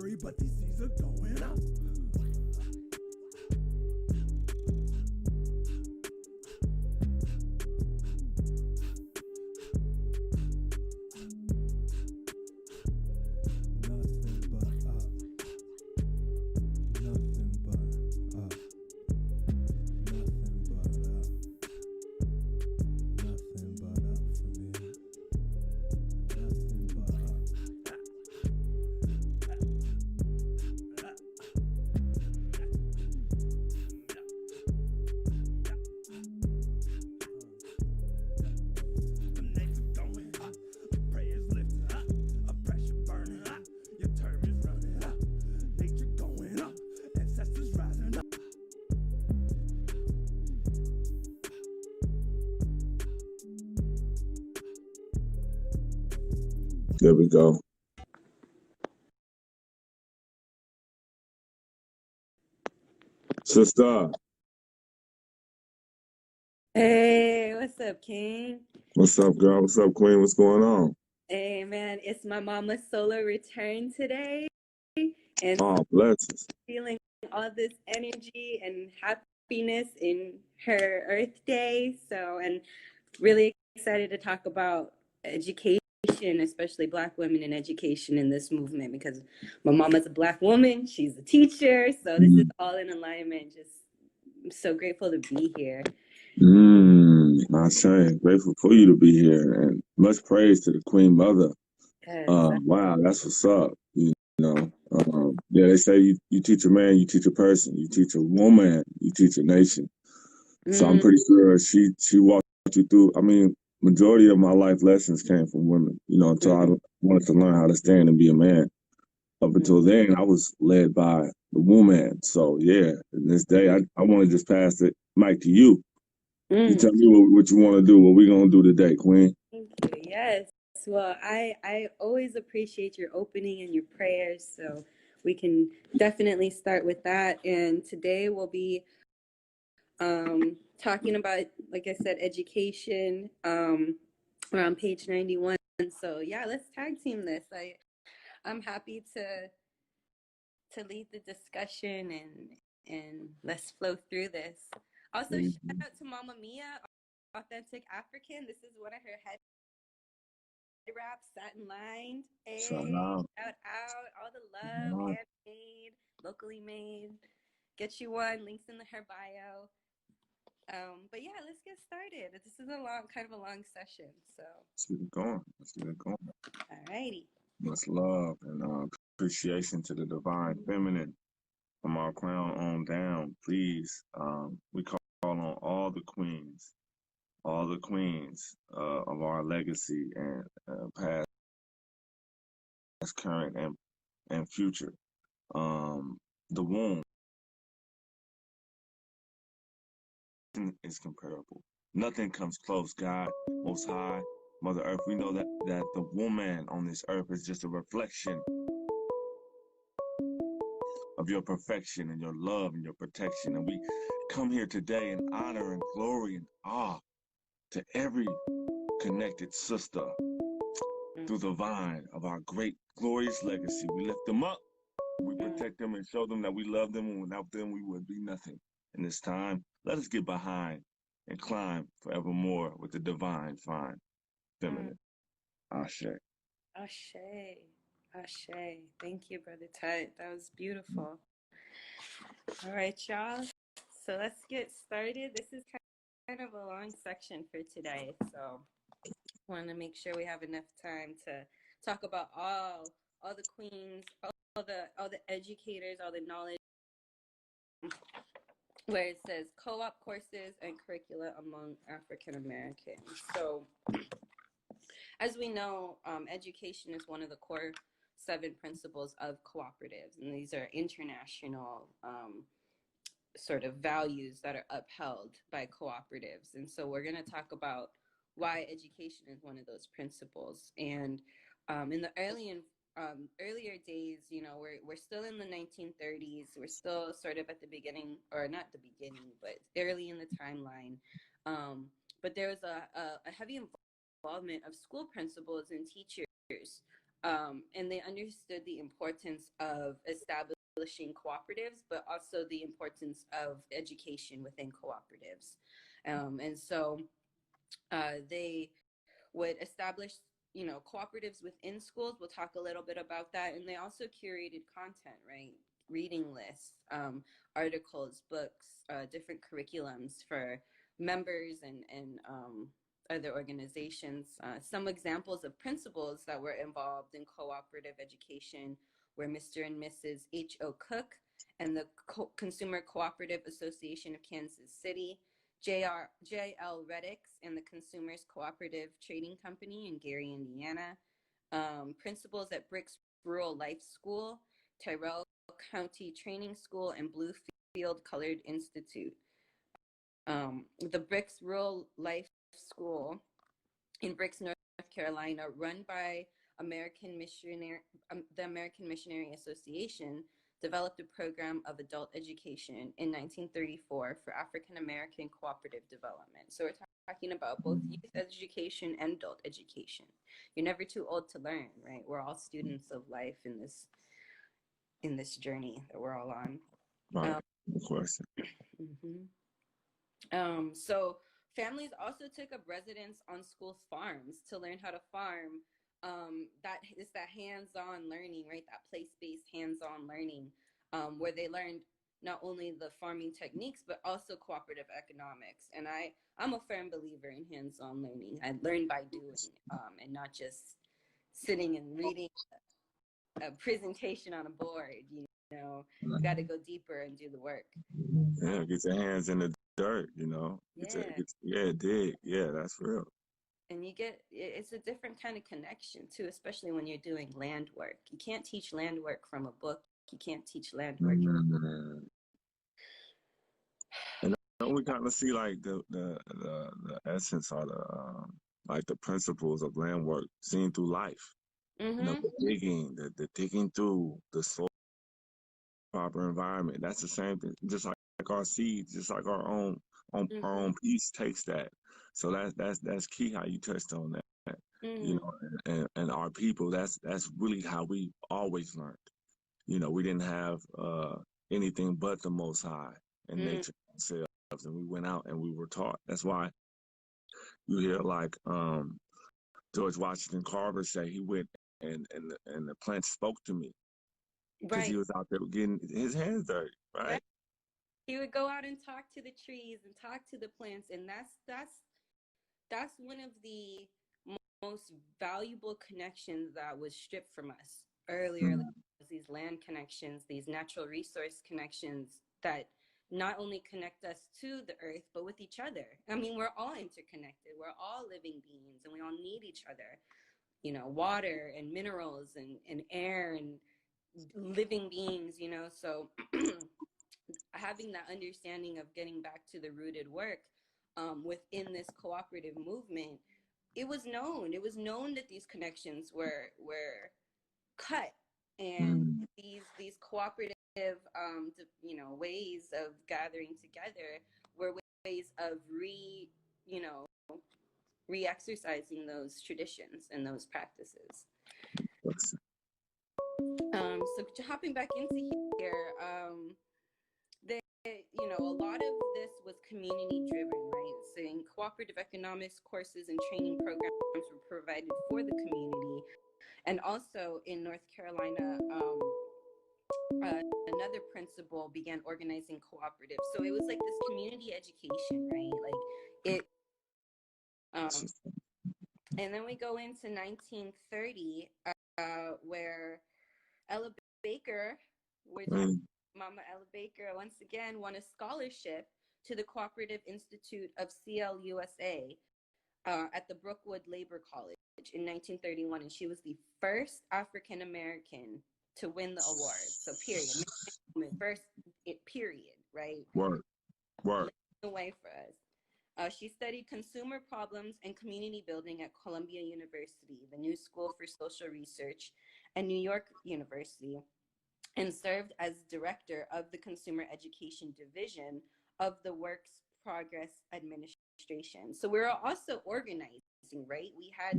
free, but these seas are going up. There we go. Sister, Hey, what's up, King? what's up, girl? What's up, Queen? What's going on? Hey, man, it's my mama's solo return today, and Oh, blessings. feeling all this energy and happiness in her Earth Day. So, and really excited to talk about education, especially Black women in education in this movement, because my mama's a Black woman, she's a teacher, so this is all in alignment. Just I'm so grateful to be here. I say, grateful for you to be here, and much praise to the Queen Mother. Wow, that's what's up. You know, yeah, they say you teach a man, you teach a person, you teach a woman, you teach a nation. So I'm pretty sure she walked you through. I mean, majority of my life lessons came from women. You know, until I wanted to learn how to stand and be a man. Up until then, I was led by the woman. So yeah, in this day, I want to just pass the mic to you. You tell me what you want to do. What we gonna do today, Queen? Thank you. Yes. Well, I always appreciate your opening and your prayers, so we can definitely start with that. And today we'll be talking about, like I said, education. We're on page 91. So yeah, let's tag team this. I'm happy to lead the discussion and let's flow through this. Also, shout out to Mama Mia, Authentic African. This is one of her head wrap, satin lined. Hey, shout out all the love, handmade, locally made. Get you one. Links in her bio. But yeah, let's get started. This is kind of a long session, so let's get it going. Let's get it going. Alrighty. Much love and appreciation to the divine feminine from our crown on down. Please, we call on all the queens of our legacy and past, current, and future. The womb is comparable. Nothing comes close. God, Most High, Mother Earth. We know that the woman on this earth is just a reflection of your perfection and your love and your protection. And we come here today in honor and glory and awe to every connected sister through the vine of our great, glorious legacy. We lift them up, we protect them and show them that we love them, and without them we would be nothing. In this time, let us get behind and climb forevermore with the divine, fine, feminine. Ashe. Ashe. Ashe. Thank you, Brother Tut. That was beautiful. All right, y'all. So let's get started. This is kind of a long section for today, so I want to make sure we have enough time to talk about all the queens, all the educators, all the knowledge, where it says co-op courses and curricula among African Americans. So, as we know, education is one of the core 7 principles of cooperatives, and these are international sort of values that are upheld by cooperatives. And so we're going to talk about why education is one of those principles. And in the earlier days, you know, we're still in the 1930s. We're still sort of at the beginning, or not the beginning, but early in the timeline. But there was a heavy involvement of school principals and teachers And they understood the importance of establishing cooperatives, but also the importance of education within cooperatives. And so they would establish, you know, cooperatives within schools. We'll talk a little bit about that. And they also curated content, right? Reading lists, articles, books, different curriculums for members and other organizations. Some examples of principals that were involved in cooperative education were Mr. and Mrs. H.O. Cook and the Consumer Cooperative Association of Kansas City, J.L. Reddix and the Consumers Cooperative Trading Company in Gary, Indiana, principals at Bricks Rural Life School, Tyrell County Training School, and Bluefield Colored Institute. The Bricks Rural Life School in Bricks, North Carolina, run by the American Missionary Association, developed a program of adult education in 1934 for African American cooperative development. So we're talking about both youth education and adult education. You're never too old to learn, right? We're all students of life in this journey that we're all on. Right. Of course. So families also took up residence on school farms to learn how to farm. That is that hands-on learning, right? That place-based hands-on learning, where they learned not only the farming techniques, but also cooperative economics. And I'm a firm believer in hands-on learning. I learn by doing, and not just sitting and reading a presentation on a board. You know, you got to go deeper and do the work. Yeah, get your hands in the dirt, you know. Dig. Yeah, that's real. And it's a different kind of connection too, especially when you're doing land work. You can't teach land work from a book. You can't teach land work. And we kind of see like the essence or the principles of land work seen through life. You know, the digging through the soil, proper environment. That's the same thing. Just like our seeds, just like our own piece takes that. So that's key how you touched on that. You know, and our people, that's really how we always learned. You know, we didn't have anything but the Most High and nature ourselves, and we went out and we were taught. That's why you hear like George Washington Carver say he went and the plants spoke to me because he was out there getting his hands dirty, right? He would go out and talk to the trees and talk to the plants, and that's one of the most valuable connections that was stripped from us earlier. These land connections, these natural resource connections that not only connect us to the earth, but with each other. I mean, we're all interconnected. We're all living beings, and we all need each other. You know, water and minerals and air and living beings, you know. So having that understanding of getting back to the rooted work within this cooperative movement, it was known that these connections were cut, and these cooperative you know, ways of gathering together were ways of re-exercising those traditions and those practices. So hopping back into here, you know, a lot of this was community driven, right? So in cooperative economics, courses and training programs were provided for the community. And also in North Carolina, another principal began organizing cooperatives. So it was like this community education, right? Like it, and then we go into 1930, where Ella Baker, Mama Ella Baker once again won a scholarship to the Cooperative Institute of CLUSA at the Brookwood Labor College in 1931, and she was the first African American to win the award. So period. Period, right? Word. The way for us. She studied consumer problems and community building at Columbia University, the New School for Social Research, and New York University, and served as director of the Consumer Education Division of the Works Progress Administration. So we were also organizing, right? We had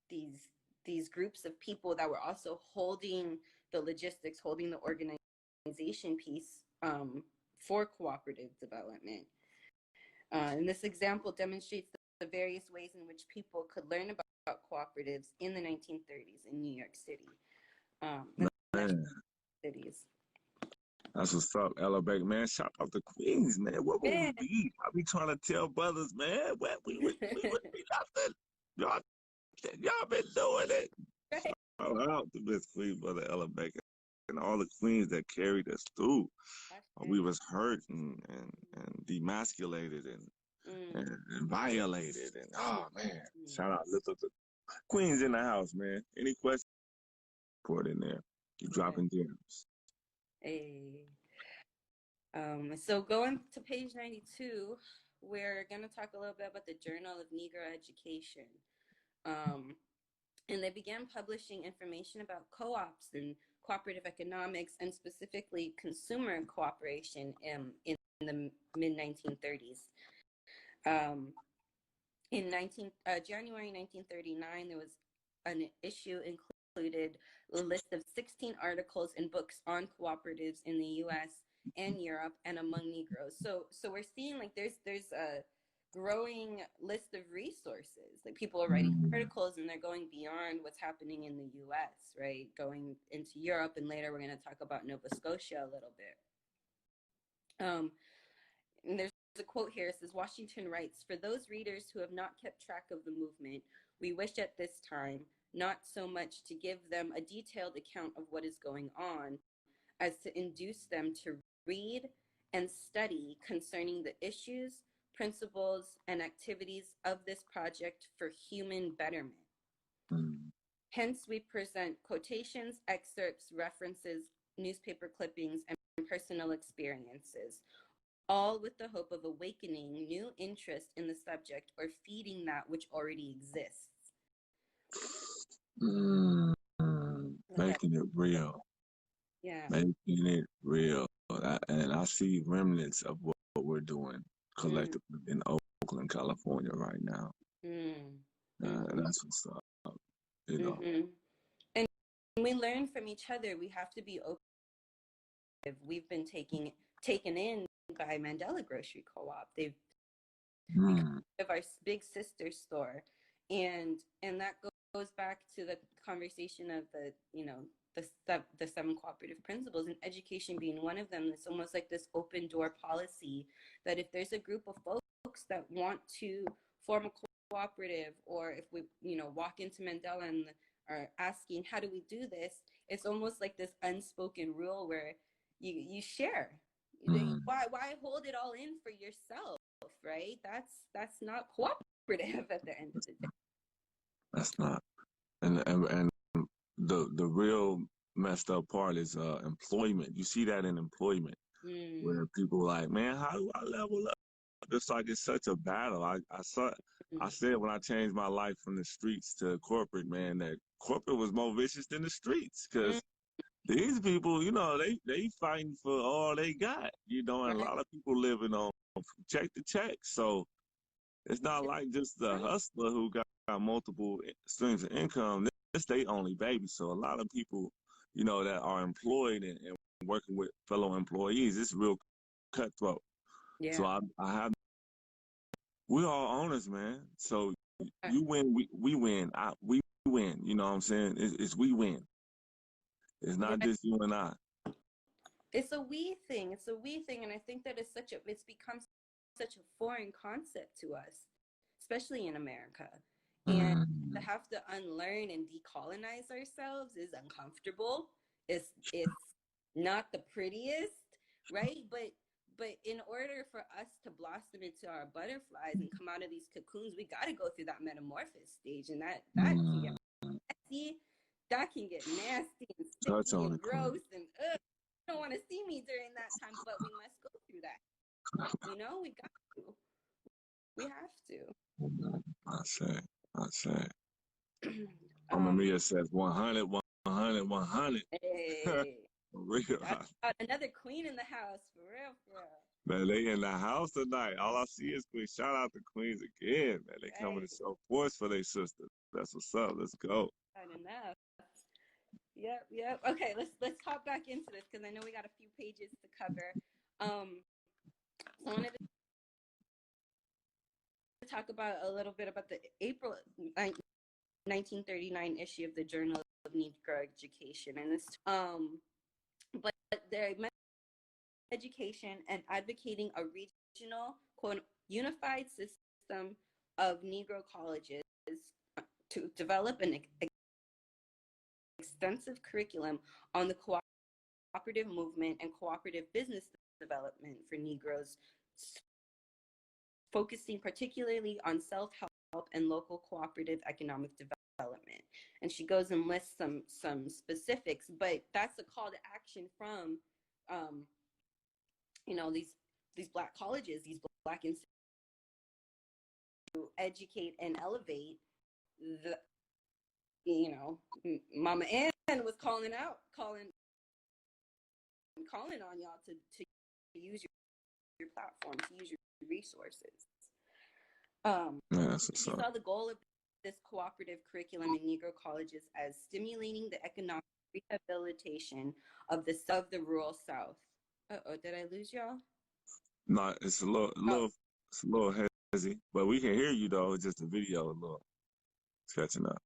these these groups of people that were also holding the logistics, holding the organization piece for cooperative development. And this example demonstrates the various ways in which people could learn about cooperatives in the 1930s in New York City. Cities. That's what's up, Ella Baker, man. Shout out to Queens, man. What would we be? I be trying to tell brothers, man, what we would be nothing. Y'all been doing it. Right. Shout out to Miss Queen, Brother Ella Baker, and all the queens that carried us through. We was hurt and demasculated and violated. And oh man, shout out, lift up the queens in the house, man. Any questions? Pour it in there. Keep dropping gems. Hey. So going to page 92, we're going to talk a little bit about the Journal of Negro Education. And they began publishing information about co-ops and cooperative economics, and specifically consumer cooperation in the mid-1930s. In January 1939, there was an issue included a list of 16 articles and books on cooperatives in the U.S. and Europe and among Negroes. So we're seeing like there's a growing list of resources. Like people are writing articles and they're going beyond what's happening in the U.S., right? Going into Europe, and later we're going to talk about Nova Scotia a little bit. And there's a quote here. It says, Washington writes, "For those readers who have not kept track of the movement, we wish at this time not so much to give them a detailed account of what is going on as to induce them to read and study concerning the issues, principles, and activities of this project for human betterment. Hence, we present quotations, excerpts, references, newspaper clippings, and personal experiences, all with the hope of awakening new interest in the subject or feeding that which already exists." Making it real. Yeah. Making it real. And I see remnants of what we're doing collectively in Oakland, California right now. That's what's up, you know. And we learn from each other. We have to be open. We've been taken in by Mandela Grocery Co-op. They've become our big sister store, and that goes back to the conversation of the 7 cooperative principles, and education being one of them. It's almost like this open door policy that if there's a group of folks that want to form a cooperative, or if we walk into Mandela and are asking how do we do this, it's almost like this unspoken rule where you share. Why hold it all in for yourself, right? That's not cooperative at the end of the day. That's not. And the real messed up part is employment. You see that in employment, where people are like, man, how do I level up? It's like it's such a battle. I said when I changed my life from the streets to corporate, man, that corporate was more vicious than the streets, because these people, they fighting for all they got, and a lot of people living on check to check. So it's not like just the hustler who got multiple streams of income. It's their only baby. So a lot of people, that are employed and working with fellow employees, it's real cutthroat. Yeah. So I have, we're all owners, man. So you win, we win. We win. You know what I'm saying? It's we win. It's not just you and I. It's a we thing. It's a we thing, and I think that it's become such a foreign concept to us, especially in America. And to have to unlearn and decolonize ourselves is uncomfortable. It's not the prettiest, right? But in order for us to blossom into our butterflies and come out of these cocoons, we got to go through that metamorphosis stage, and that can get messy. That can get nasty and sticky and gross, and you don't want to see me during that time, but we must go through that. We got to. We have to. I say. Mama Mia says 100, 100, 100. Hey. For real. Another queen in the house, for real. Man, they in the house tonight. All I see is queens. Shout out to queens again, man. They coming to show force for their sisters. That's what's up. Let's go. enough. Yep. Okay, let's hop back into this because I know we got a few pages to cover. So I wanted to talk about a little bit about the April 1939 issue of the Journal of Negro Education, and this but they're education and advocating a regional, quote, unified system of Negro colleges to develop an extensive curriculum on the cooperative movement and cooperative business development for Negroes, focusing particularly on self-help and local cooperative economic development. And she goes and lists some specifics, but that's a call to action from these Black colleges, these Black institutions, to educate and elevate the, Mama Ann was calling on y'all to use your platform, to use your resources. She saw the goal of this cooperative curriculum in Negro colleges as stimulating the economic rehabilitation of the rural South. Did I lose y'all? No, it's a little hazy, but we can hear you though. It's just the video a little catching up.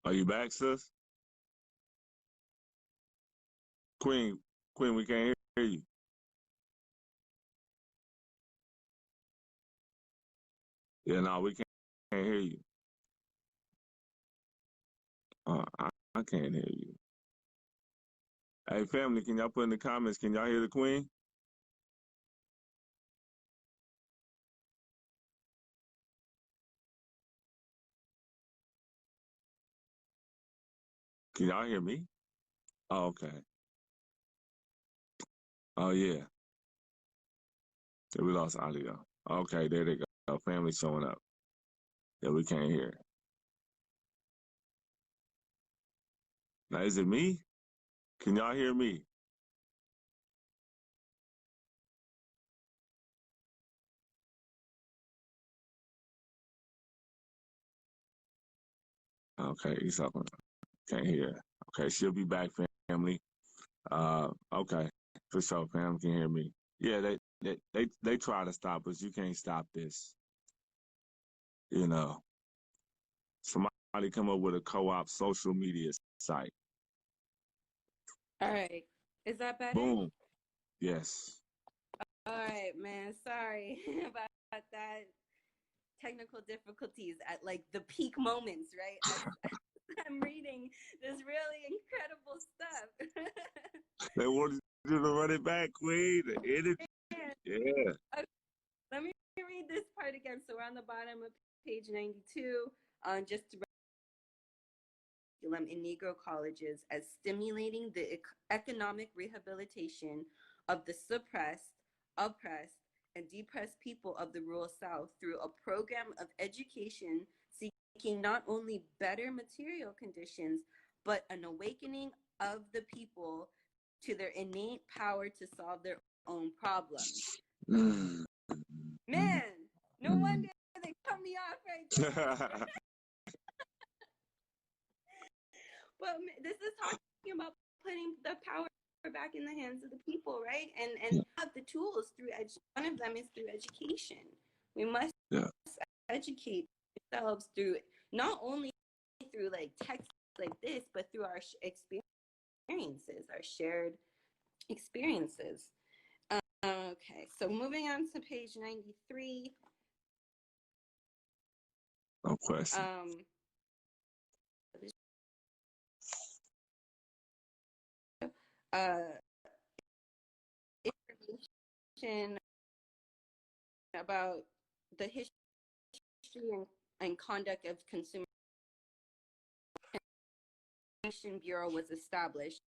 Are you back, sis? Queen, we can't hear you. Yeah, no, we can't hear you. I can't hear you. Hey, family, can y'all put in the comments? Can y'all hear the Queen? Can y'all hear me? Oh, okay. Oh, yeah. We lost audio. Okay, there they go. Family showing up. Yeah, we can't hear. Now, is it me? Can y'all hear me? Okay, he's talking. Can't hear. Okay, she'll be back, family. Okay, for sure, family can hear me. Yeah, they try to stop us. You can't stop this. Somebody come up with a co-op social media site. All right, is that better? Boom. Yes. All right, man. Sorry about that. Technical difficulties at like the peak moments, right? I'm reading this really incredible stuff. They wanted you to run it back, Queen. Yeah. Okay, let me read this part again. So we're on the bottom of page 92. Just to in Negro colleges as stimulating the economic rehabilitation of the suppressed, oppressed, and depressed people of the rural South through a program of education seeking not only better material conditions, but an awakening of the people to their innate power to solve their own problems. Man, no wonder they cut me off right there. But this is talking about putting the power back in the hands of the people, right? And have the tools through one of them is through education. We must educate ourselves through not only through like texts like this, but through our experiences, our shared experiences. Okay, so moving on to page 93. No question. Information about the history and conduct of consumer Bureau was established,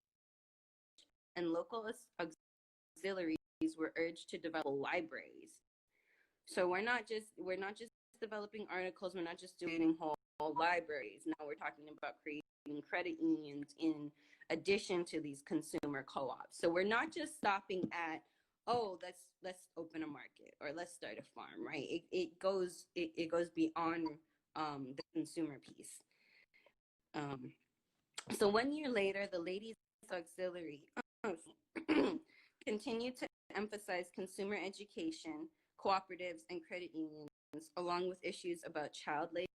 and local auxiliaries were urged to develop libraries. So we're not just developing articles. We're not just doing whole libraries. Now we're talking about creating credit unions in addition to these consumer co-ops. So we're not just stopping at oh, let's open a market or let's start a farm, right? It goes beyond the consumer piece. So 1 year later, the Ladies Auxiliary continued to emphasize consumer education, cooperatives, and credit unions, along with issues about child labor.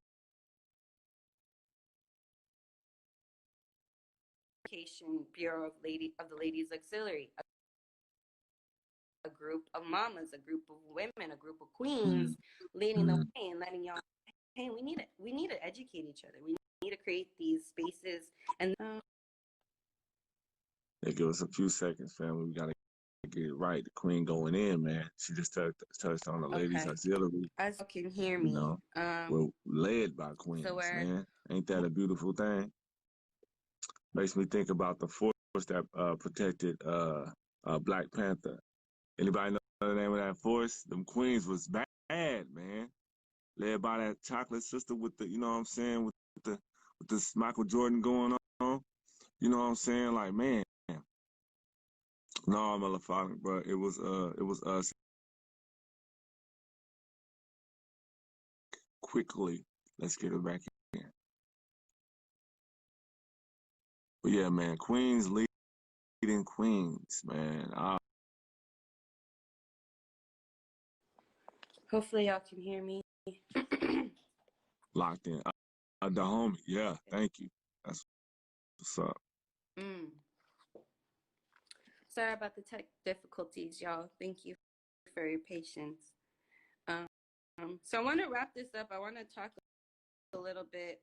Bureau of the Ladies Auxiliary, a group of mamas, a group of women, a group of queens leading the way and letting y'all, hey, we need to educate each other. We need to create these spaces. And Hey, give us a few seconds, family. We gotta get it right. The queen going in, man. She just touched on the Ladies Auxiliary. As you can hear me, you know, we're led by queens, man. Ain't that a beautiful thing? Makes me think about the force that protected Black Panther. Anybody know the name of that force? Them queens was bad, man. Led by that chocolate sister with the, you know what I'm saying, with this Michael Jordan going on. You know what I'm saying? Like, man. No, motherfucker, bro. It was us. Quickly, let's get it back in. But yeah, man, queens leading queens, man. Hopefully y'all can hear me. Locked in. The homie, yeah, thank you. That's what's up. Sorry about the tech difficulties, y'all. Thank you for your patience. So I want to wrap this up. I want to talk a little bit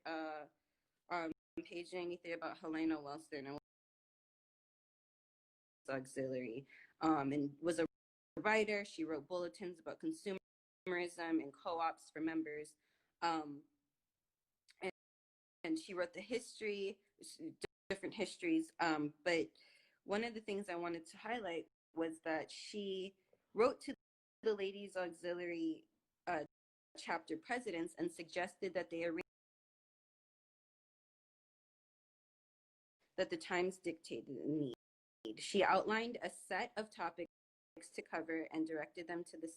on page 93 about Helena Wellstone and Auxiliary, and was a writer. She wrote bulletins about consumerism and co-ops for members, and she wrote the history, different histories. But one of the things I wanted to highlight was that she wrote to the Ladies Auxiliary chapter presidents and suggested that they arrange that the times dictated the need. She outlined a set of topics to cover and directed them to the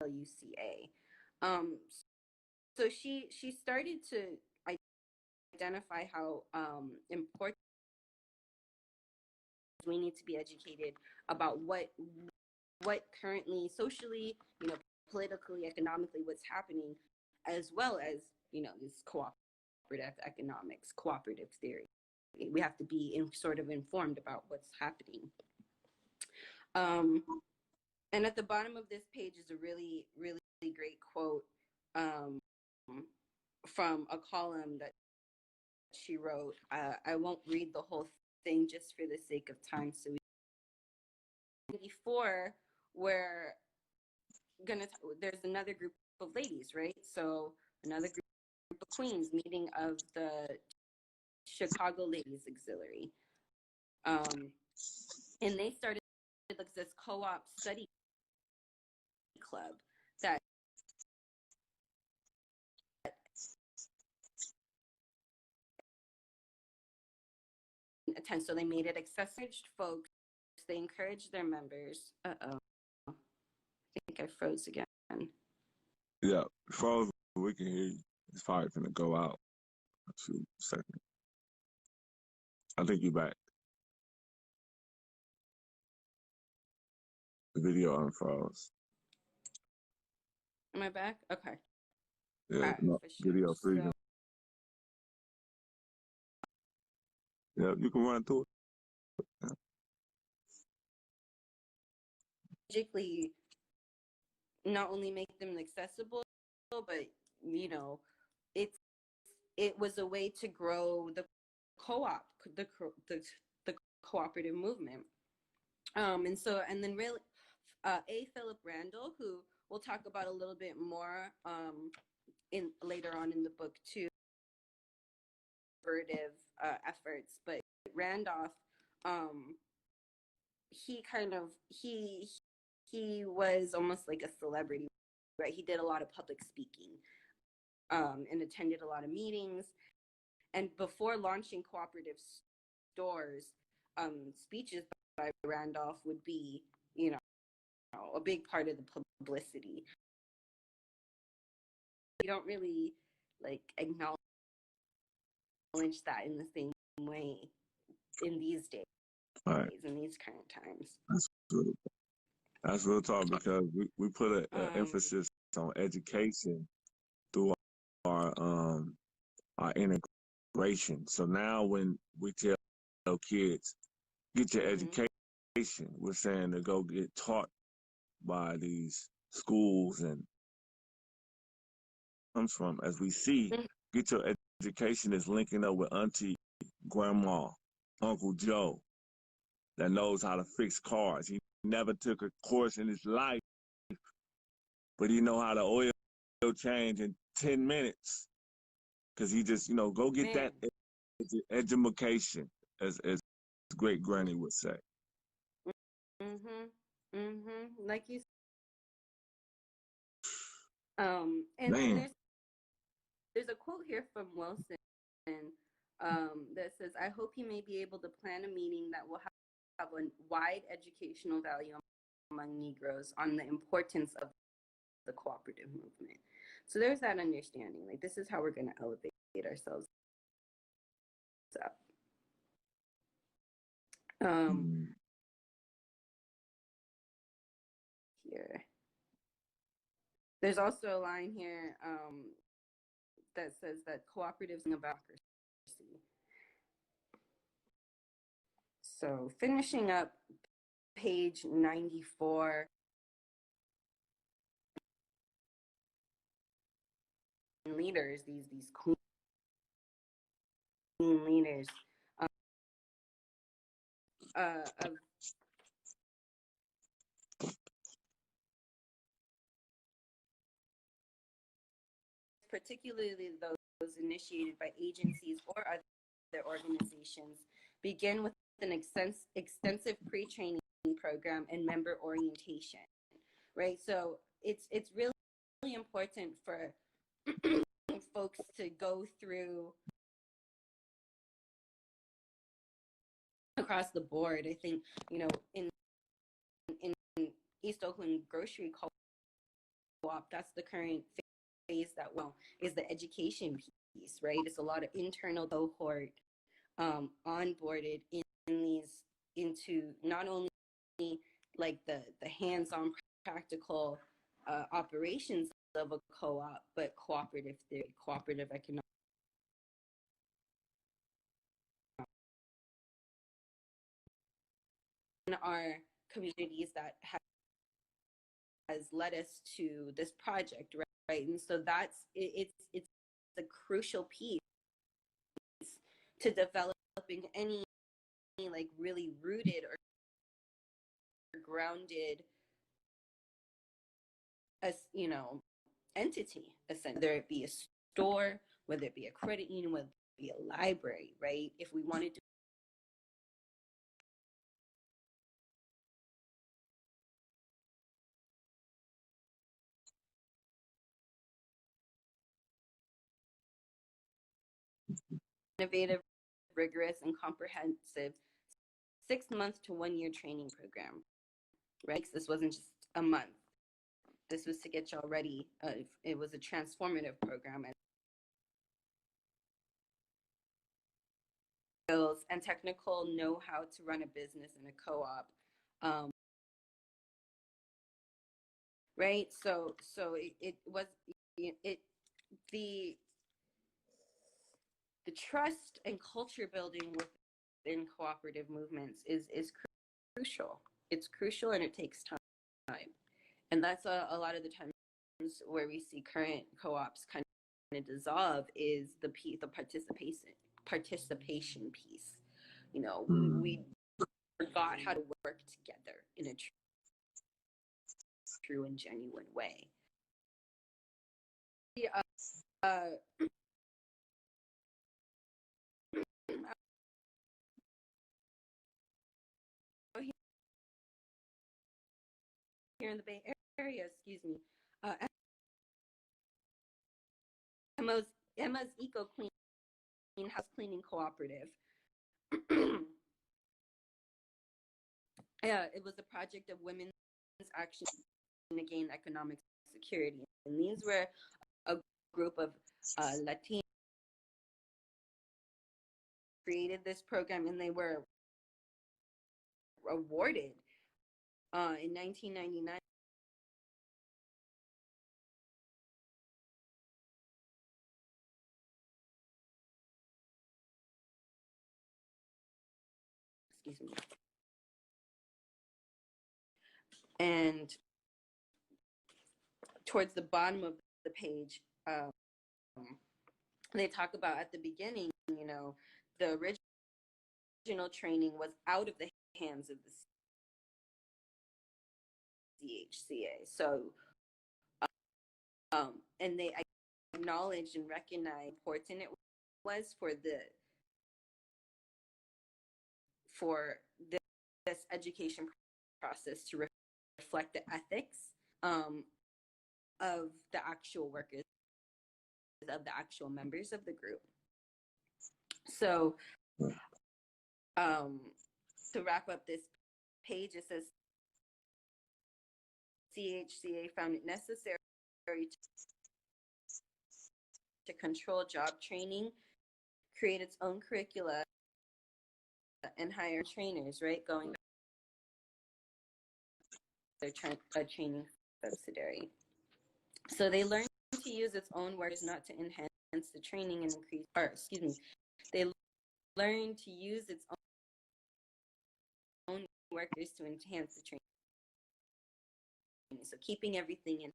CLUCA. So she started to identify how important we need to be educated about what currently socially, politically, economically, what's happening, as well as, this cooperative economics, cooperative theory. We have to be sort of informed about what's happening. And at the bottom of this page is a really, really great quote from a column that she wrote. I won't read the whole thing just for the sake of time. So before we're there's another group of ladies, right? So another group of queens meeting of the Chicago Ladies Auxiliary. And they started this co-op study club that attend. So they made it accessible to folks. They encouraged their members. I think I froze again. Yeah, froze. We can hear you. It's probably gonna go out. A few seconds. I think you're back. The video unfroze. Am I back? Okay. Yeah, no, video freezing. Yeah, you can run through it. Yeah. Strategically, not only make them accessible, but it was a way to grow the co-op, the cooperative movement. And then really, A. Philip Randall, who we'll talk about a little bit more in later on in the book too, cooperative efforts. But Randolph, he was almost like a celebrity, right? He did a lot of public speaking and attended a lot of meetings. And before launching cooperative stores, speeches by Randolph would be, a big part of the publicity. We don't really like acknowledge that in the same way in these days, right. in these current times. That's real talk, because we put an emphasis on education through our integration. So now when we tell kids, get your education, we're saying to go get taught by these schools, and comes from, as we see, get your education is linking up with auntie, grandma, Uncle Joe that knows how to fix cars. He never took a course in his life, but he know how to oil change in 10 minutes, because he just, go get that education, as great granny would say. Like you and then there's a quote here from Wilson that says, I hope you may be able to plan a meeting that will have a wide educational value among Negroes on the importance of the cooperative movement. So there's that understanding. Like, this is how we're going to elevate ourselves up. Here. There's also a line here that says that cooperatives in democracy. So finishing up page 94. Leaders, these queen leaders of particularly those initiated by agencies or other organizations, begin with an extensive pre-training program and member orientation, right? So it's really important for folks to go through across the board. I think, in East Oakland Grocery Co-op, that's the current phase that is the education piece, right? It's a lot of internal cohort onboarded into not only like the hands-on practical operations of a co-op, but cooperative theory, cooperative economics. In our communities that has led us to this project, right? And so it's a crucial piece to developing any like really rooted or grounded as entity, whether it be a store, whether it be a credit union, whether it be a library, right? If we wanted to innovative, rigorous, and comprehensive 6-month to 1-year training program, right? This wasn't just a month. This was to get y'all ready. It was a transformative program. Skills and technical know-how to run a business in a co-op. Right? So it was the trust and culture building within cooperative movements is crucial. It's crucial, and it takes time. And that's a lot of the times where we see current co-ops kind of dissolve, is the participation piece. We forgot how to work together in a true and genuine way. Here in the Bay Area, Emma's Eco Clean House Cleaning Cooperative. It was a project of women action to gain economic security. And these were a group of Latinos created this program, and they were awarded in 1999. Excuse me. And towards the bottom of the page, they talk about at the beginning, you know, the original training was out of the hands of the CHCA. So, and they acknowledged and recognized how important it was for this education process to reflect the ethics of the actual workers, of the actual members of the group. So to wrap up this page, it says CHCA found it necessary to control job training, create its own curricula, and hire trainers, right? Going their training subsidiary. So they learned to use its own workers, not to enhance the training and increase, or excuse me, they learned to use its own workers to enhance the training. So keeping everything in.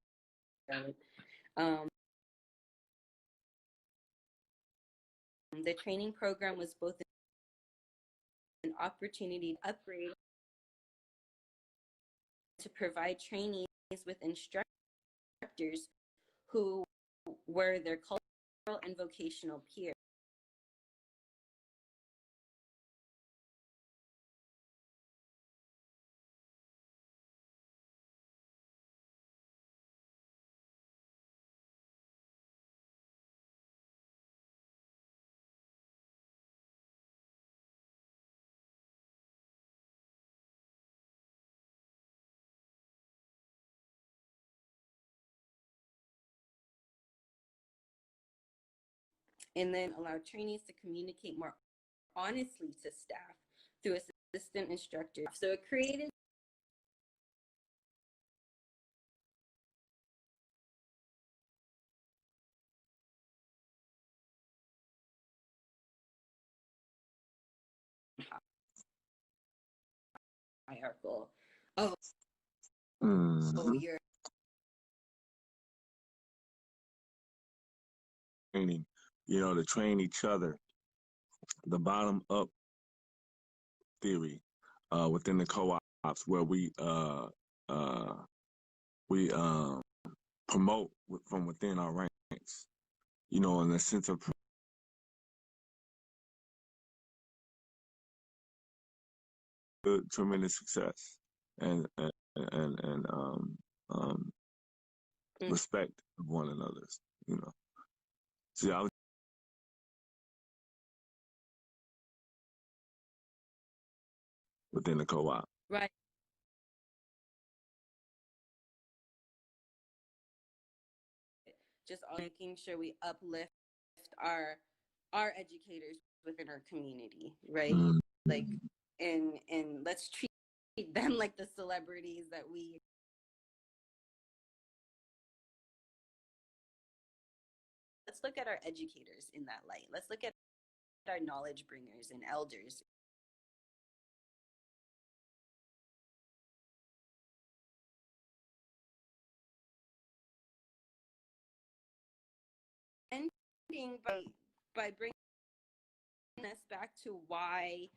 The training program was both an opportunity to upgrade, to provide trainees with instructors who were their cultural and vocational peers. And then allow trainees to communicate more honestly to staff through assistant instructors. So it created hierarchical. Oh, you're training, you know, to train each other. The bottom up theory within the co-ops, where we promote from within our ranks, you know, in a sense of tremendous success and respect of one another's, you know. See, I was within the co-op. right. Just making sure we uplift our educators within our community, right? Mm-hmm. Like, and let's treat them like the celebrities that we. Let's look at our educators in that light. Let's look at our knowledge bringers and elders. Ending by bringing us back to why